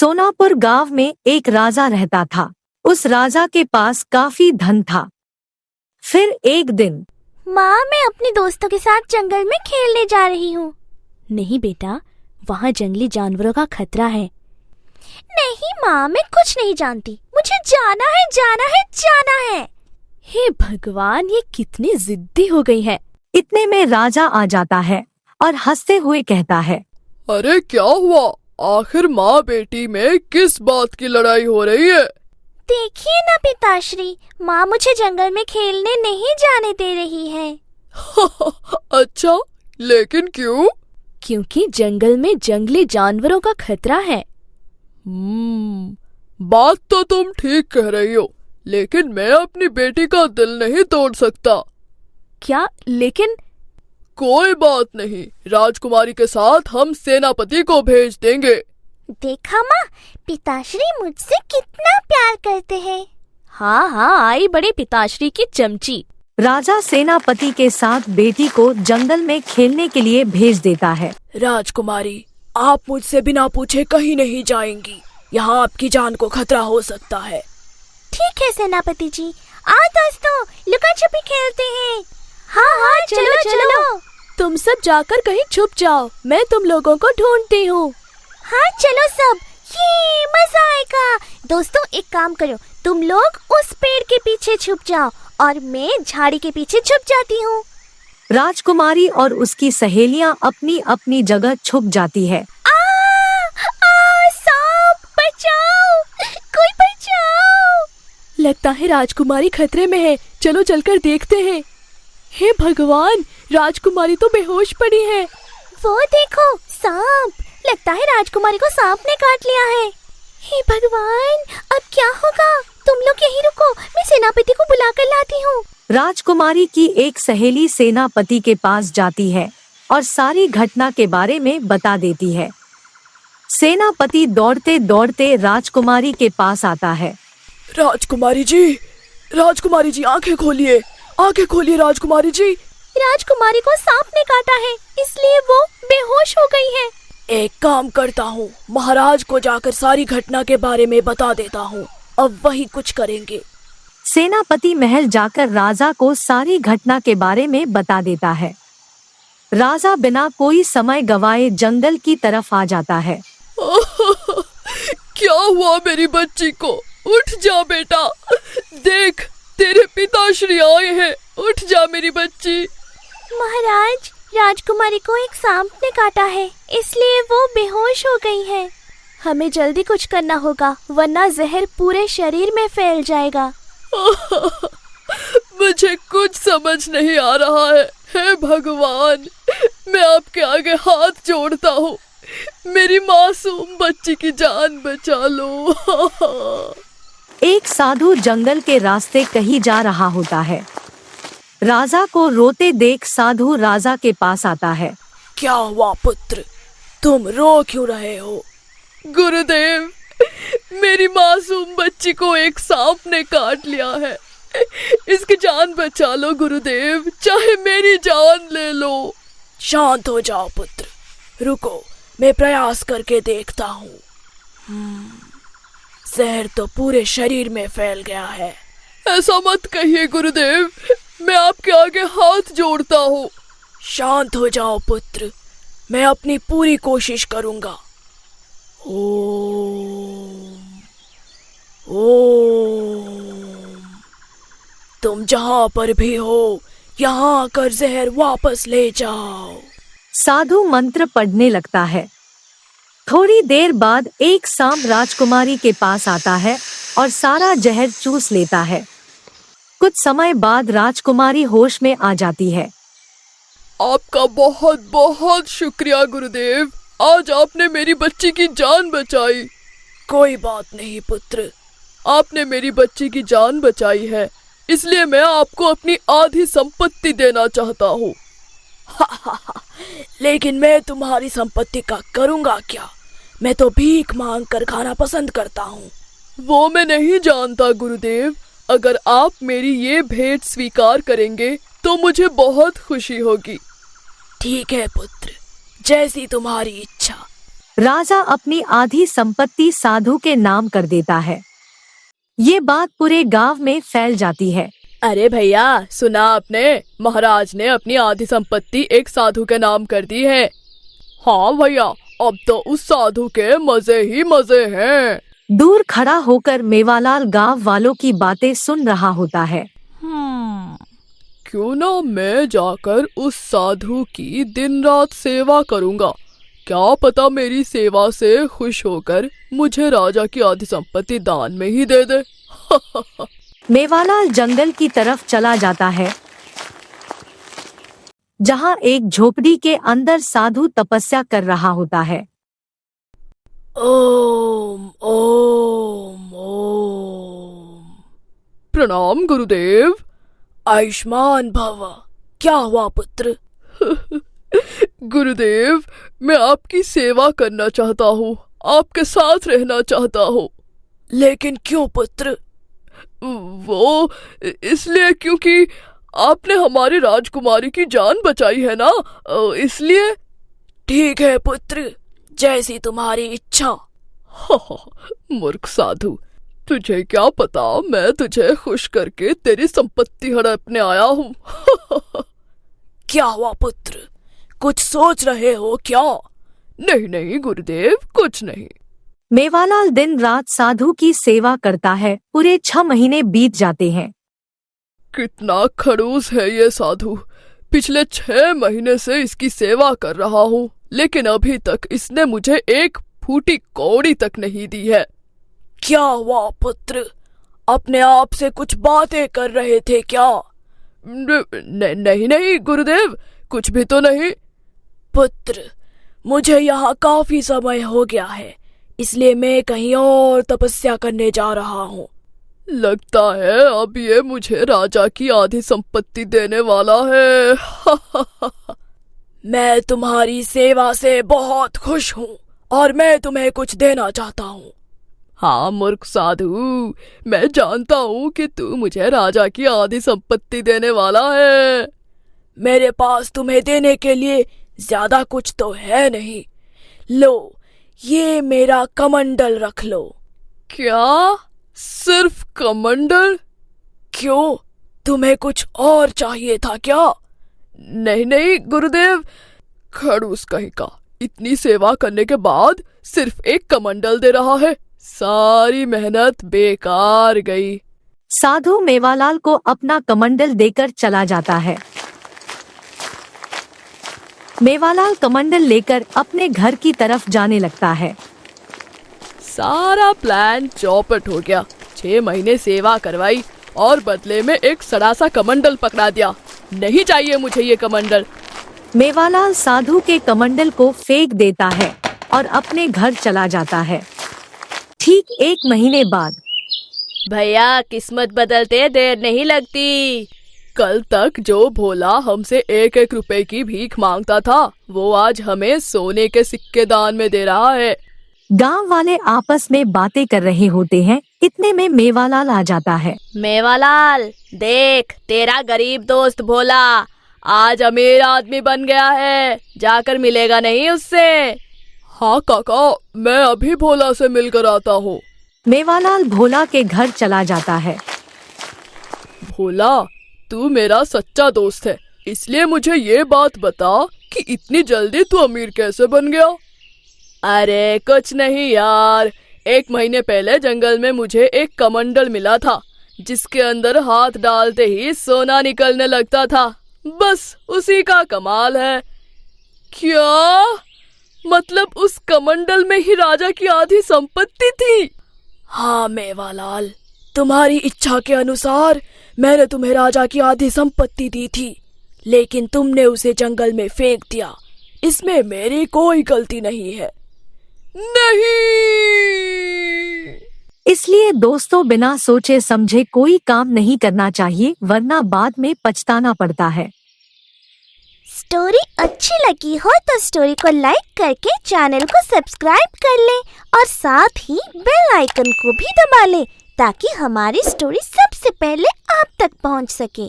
सोनापुर गांव में एक राजा रहता था। उस राजा के पास काफी धन था। फिर एक दिन, माँ, मैं अपने दोस्तों के साथ जंगल में खेलने जा रही हूँ। नहीं बेटा, वहाँ जंगली जानवरों का खतरा है। नहीं माँ, मैं कुछ नहीं जानती। मुझे जाना है, जाना है, जाना है। हे भगवान, ये कितनी जिद्दी हो गई है। इतने में राजा आ जाता है और हंसते हुए कहता है, अरे क्या हुआ? आखिर माँ बेटी में किस बात की लड़ाई हो रही है? देखिए ना पिताश्री, माँ मुझे जंगल में खेलने नहीं जाने दे रही है। अच्छा, लेकिन क्यों? क्योंकि जंगल में जंगली जानवरों का खतरा है। बात तो तुम ठीक कह रही हो, लेकिन मैं अपनी बेटी का दिल नहीं तोड़ सकता। क्या? लेकिन कोई बात नहीं, राजकुमारी के साथ हम सेनापति को भेज देंगे। देखा माँ, पिताश्री मुझसे कितना प्यार करते हैं। हाँ हाँ, आई बड़े पिताश्री की चमची। राजा सेनापति के साथ बेटी को जंगल में खेलने के लिए भेज देता है। राजकुमारी, आप मुझसे बिना पूछे कहीं नहीं जाएंगी। यहाँ आपकी जान को खतरा हो सकता है। ठीक है सेनापति जी। आओ दोस्तों, लुका छुपी खेलते हैं। हाँ हाँ, चलो चलो। तुम सब जाकर कहीं छुप जाओ, मैं तुम लोगों को ढूंढती हूँ। हाँ चलो सब, ये मजा आएगा। दोस्तों एक काम करो, तुम लोग उस पेड़ के पीछे छुप जाओ और मैं झाड़ी के पीछे छुप जाती हूँ। राजकुमारी और उसकी सहेलियां अपनी अपनी जगह छुप जाती है। सांप, बचाओ, कोई बचाओ। लगता है राजकुमारी खतरे में है, चलो चलकर देखते हैं। हे भगवान, राजकुमारी तो बेहोश पड़ी है। वो देखो, सांप। लगता है राजकुमारी को सांप ने काट लिया है। हे भगवान, अब क्या होगा? तुम लोग यहीं रुको, मैं सेनापति को बुलाकर लाती हूँ। राजकुमारी की एक सहेली सेनापति के पास जाती है और सारी घटना के बारे में बता देती है। सेनापति दौड़ते दौड़ते राजकुमारी के पास आता है। राजकुमारी जी, आंखें खोलिए, आंखें खोलिए राजकुमारी जी। राजकुमारी को सांप ने काटा है, इसलिए वो बेहोश हो गई है। एक काम करता हूँ, महाराज को जाकर सारी घटना के बारे में बता देता हूँ, अब वही कुछ करेंगे। सेनापति महल जाकर राजा को सारी घटना के बारे में बता देता है। राजा बिना कोई समय गवाए जंगल की तरफ आ जाता है। क्या हुआ मेरी बच्ची को? उठ जा बेटा, देख तेरे पिताश्री आए हैं, उठ जा मेरी बच्ची। महाराज, राजकुमारी को एक सांप ने काटा है, इसलिए वो बेहोश हो गई है। हमें जल्दी कुछ करना होगा, वरना जहर पूरे शरीर में फैल जाएगा। मुझे कुछ समझ नहीं आ रहा है। हे भगवान, मैं आपके आगे हाथ जोड़ता हूँ, मेरी मासूम बच्ची की जान बचा लो। एक साधु जंगल के रास्ते कहीं जा रहा होता है। राजा को रोते देख साधु राजा के पास आता है। क्या हुआ पुत्र, तुम रो क्यों रहे हो? गुरुदेव, मेरी मासूम बच्ची को एक सांप ने काट लिया है, इसकी जान बचा लो गुरुदेव, चाहे मेरी जान ले लो। शांत हो जाओ पुत्र, रुको, मैं प्रयास करके देखता हूँ। जहर तो पूरे शरीर में फैल गया है। ऐसा मत कहिए गुरुदेव, मैं आपके आगे हाथ जोड़ता हूँ। शांत हो जाओ पुत्र, मैं अपनी पूरी कोशिश करूँगा। ओम ओम, तुम जहाँ पर भी हो, यहाँ आकर जहर वापस ले जाओ। साधु मंत्र पढ़ने लगता है। थोड़ी देर बाद एक सांप राजकुमारी के पास आता है और सारा जहर चूस लेता है। कुछ समय बाद राजकुमारी होश में आ जाती है। आपका बहुत बहुत शुक्रिया गुरुदेव, आज आपने मेरी बच्ची की जान बचाई। कोई बात नहीं पुत्र, आपने मेरी बच्ची की जान बचाई है, इसलिए मैं आपको अपनी आधी संपत्ति देना चाहता हूँ। लेकिन मैं तुम्हारी संपत्ति का करूँगा क्या? मैं तो भीख मांग कर खाना पसंद करता हूँ। वो मैं नहीं जानता गुरुदेव, अगर आप मेरी ये भेंट स्वीकार करेंगे तो मुझे बहुत खुशी होगी। ठीक है पुत्र, जैसी तुम्हारी इच्छा। राजा अपनी आधी संपत्ति साधु के नाम कर देता है। ये बात पूरे गांव में फैल जाती है। अरे भैया, सुना आपने? महाराज ने अपनी आधी संपत्ति एक साधु के नाम कर दी है। हाँ भैया, अब तो उस साधु के मजे ही मजे हैं। दूर खड़ा होकर मेवालाल गांव वालों की बातें सुन रहा होता है। क्यों ना मैं जाकर उस साधु की दिन रात सेवा करूंगा। क्या पता मेरी सेवा से खुश होकर मुझे राजा की आधी संपत्ति दान में ही दे दे। मेवालाल जंगल की तरफ चला जाता है, जहाँ एक झोपड़ी के अंदर साधु तपस्या कर रहा होता है। ओम ओम ओम। प्रणाम गुरुदेव। आयुष्मान भव। क्या हुआ पुत्र? गुरुदेव, मैं आपकी सेवा करना चाहता हूँ, आपके साथ रहना चाहता हूँ। लेकिन क्यों पुत्र? वो इसलिए क्योंकि आपने हमारी राजकुमारी की जान बचाई है ना, इसलिए। ठीक है पुत्र, जैसी तुम्हारी इच्छा। मूर्ख साधु, तुझे क्या पता मैं तुझे खुश करके तेरी संपत्ति हड़पने आया हूँ। क्या हुआ पुत्र, कुछ सोच रहे हो क्या? नहीं नहीं गुरुदेव, कुछ नहीं। मेवालाल दिन रात साधु की सेवा करता है। पूरे 6 महीने बीत जाते हैं। कितना खड़ूस है ये साधु। पिछले 6 महीने से इसकी सेवा कर रहा हूँ, लेकिन अभी तक इसने मुझे एक फूटी कौड़ी तक नहीं दी है। क्या हुआ पुत्र, अपने आप से कुछ बातें कर रहे थे क्या? नहीं नहीं गुरुदेव, कुछ भी तो नहीं। पुत्र, मुझे यहाँ काफी समय हो गया है, इसलिए मैं कहीं और तपस्या करने जा रहा हूँ। लगता है अब ये मुझे राजा की आधी संपत्ति देने वाला है। मैं तुम्हारी सेवा से बहुत खुश हूँ और मैं तुम्हें कुछ देना चाहता हूँ। हाँ मूर्ख साधु, मैं जानता हूँ कि तू मुझे राजा की आधी संपत्ति देने वाला है। मेरे पास तुम्हें देने के लिए ज्यादा कुछ तो है नहीं। लो, ये मेरा कमंडल रख लो। क्या? सिर्फ कमंडल? क्यों, तुम्हें कुछ और चाहिए था क्या? नहीं नहीं गुरुदेव, खड़ूस कहीं का, इतनी सेवा करने के बाद सिर्फ एक कमंडल दे रहा है। सारी मेहनत बेकार गई। साधु मेवालाल को अपना कमंडल देकर चला जाता है। मेवालाल कमंडल लेकर अपने घर की तरफ जाने लगता है। सारा प्लान चौपट हो गया। 6 महीने सेवा करवाई और बदले में एक सड़ा सा कमंडल पकड़ा दिया। नहीं चाहिए मुझे ये कमंडल। मेवालाल साधु के कमंडल को फेंक देता है और अपने घर चला जाता है। ठीक 1 महीने बाद। भैया, किस्मत बदलते देर नहीं लगती। कल तक जो भोला हमसे 1-1 रुपए की भीख मांगता था, वो आज हमें सोने के सिक्के दान में दे रहा है। गांव वाले आपस में बातें कर रहे होते हैं। इतने में मेवालाल आ जाता है। मेवालाल, देख, तेरा गरीब दोस्त भोला आज अमीर आदमी बन गया है। जाकर मिलेगा नहीं उससे? हाँ काका, मैं अभी भोला से मिलकर आता हूँ। मेवालाल भोला के घर चला जाता है। भोला, तू मेरा सच्चा दोस्त है, इसलिए मुझे ये बात बता कि इतनी जल्दी तू अमीर कैसे बन गया? अरे कुछ नहीं यार, 1 महीने पहले जंगल में मुझे एक कमंडल मिला था, जिसके अंदर हाथ डालते ही सोना निकलने लगता था। बस उसी का कमाल है। क्या मतलब उस कमंडल में ही राजा की आधी संपत्ति थी? हाँ मेवालाल, तुम्हारी इच्छा के अनुसार मैंने तुम्हें राजा की आधी संपत्ति दी थी, लेकिन तुमने उसे जंगल में फेंक दिया। इसमें मेरी कोई गलती नहीं है। नहीं। इसलिए दोस्तों, बिना सोचे समझे कोई काम नहीं करना चाहिए, वरना बाद में पछताना पड़ता है। स्टोरी अच्छी लगी हो तो स्टोरी को लाइक करके चैनल को सब्सक्राइब कर ले और साथ ही बेल आइकन को भी दबा ले, ताकि हमारी स्टोरी सबसे पहले आप तक पहुंच सके।